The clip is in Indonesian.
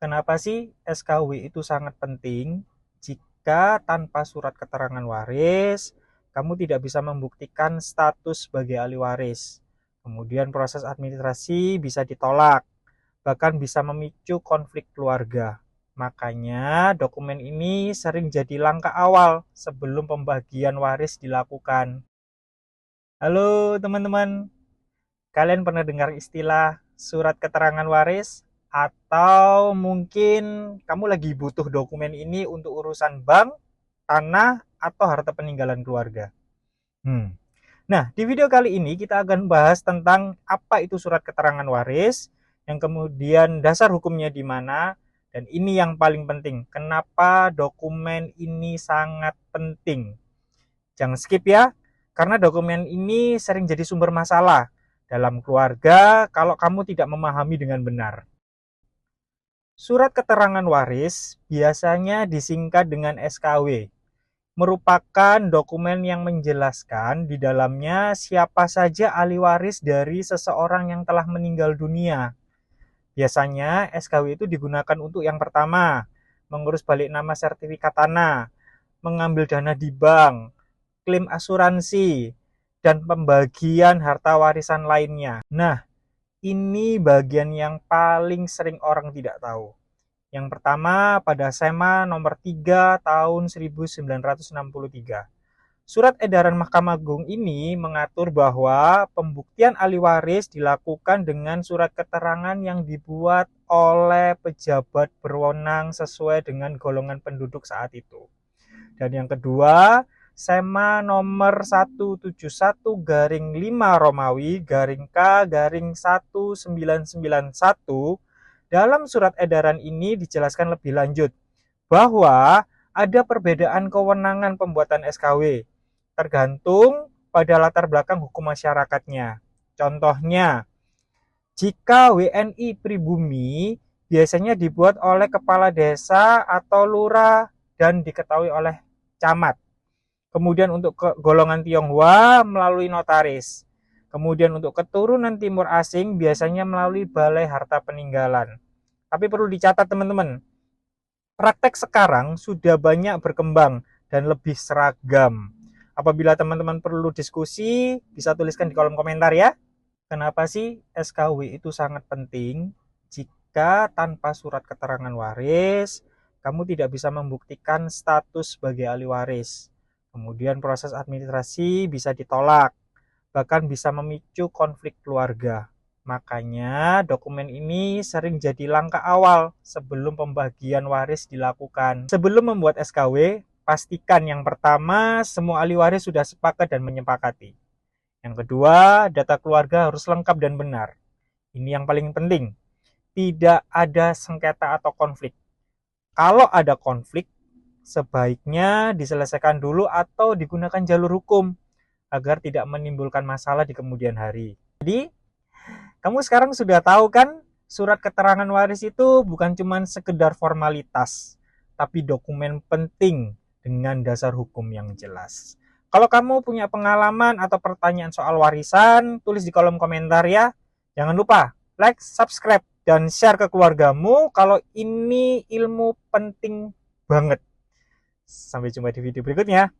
Kenapa sih SKW itu sangat penting? Jika tanpa surat keterangan waris, kamu tidak bisa membuktikan status sebagai ahli waris. Kemudian proses administrasi bisa ditolak, bahkan bisa memicu konflik keluarga. Makanya dokumen ini sering jadi langkah awal sebelum pembagian waris dilakukan. Halo teman-teman, kalian pernah dengar istilah surat keterangan waris? Atau mungkin kamu lagi butuh dokumen ini untuk urusan bank, tanah, atau harta peninggalan keluarga? Hmm. Nah, di video kali ini kita akan bahas tentang apa itu surat keterangan waris, yang kemudian dasar hukumnya di mana, dan ini yang paling penting, kenapa dokumen ini sangat penting. Jangan skip ya, karena dokumen ini sering jadi sumber masalah dalam keluarga kalau kamu tidak memahami dengan benar. Surat keterangan waris biasanya disingkat dengan SKW, merupakan dokumen yang menjelaskan di dalamnya siapa saja ahli waris dari seseorang yang telah meninggal dunia. Biasanya SKW itu digunakan untuk yang pertama, mengurus balik nama sertifikat tanah, mengambil dana di bank, klaim asuransi, dan pembagian harta warisan lainnya. Nah, ini bagian yang paling sering orang tidak tahu. Yang pertama pada SEMA nomor 3 tahun 1963. Surat edaran Mahkamah Agung ini mengatur bahwa pembuktian ahli waris dilakukan dengan surat keterangan yang dibuat oleh pejabat berwenang sesuai dengan golongan penduduk saat itu. Dan yang kedua, SEMA nomor 171/5 Romawi K/1991, dalam surat edaran ini dijelaskan lebih lanjut bahwa ada perbedaan kewenangan pembuatan SKW tergantung pada latar belakang hukum masyarakatnya. Contohnya, jika WNI pribumi biasanya dibuat oleh kepala desa atau lurah dan diketahui oleh camat. Kemudian untuk golongan Tionghoa melalui notaris. Kemudian untuk keturunan timur asing biasanya melalui balai harta peninggalan. Tapi perlu dicatat teman-teman, praktek sekarang sudah banyak berkembang dan lebih seragam. Apabila teman-teman perlu diskusi, bisa tuliskan di kolom komentar ya. Kenapa sih SKW itu sangat penting? Jika tanpa surat keterangan waris, kamu tidak bisa membuktikan status sebagai ahli waris. Kemudian proses administrasi bisa ditolak, bahkan bisa memicu konflik keluarga. Makanya dokumen ini sering jadi langkah awal sebelum pembagian waris dilakukan. Sebelum membuat SKW, pastikan yang pertama semua ahli waris sudah sepakat dan menyepakati. Yang kedua, data keluarga harus lengkap dan benar. Ini yang paling penting. Tidak ada sengketa atau konflik. Kalau ada konflik, sebaiknya diselesaikan dulu atau digunakan jalur hukum agar tidak menimbulkan masalah di kemudian hari. Jadi, kamu sekarang sudah tahu kan, surat keterangan waris itu bukan cuma sekedar formalitas, tapi dokumen penting dengan dasar hukum yang jelas. Kalau kamu punya pengalaman atau pertanyaan soal warisan, tulis di kolom komentar ya. Jangan lupa like, subscribe, dan share ke keluargamu kalau ini ilmu penting banget. Sampai jumpa di video berikutnya.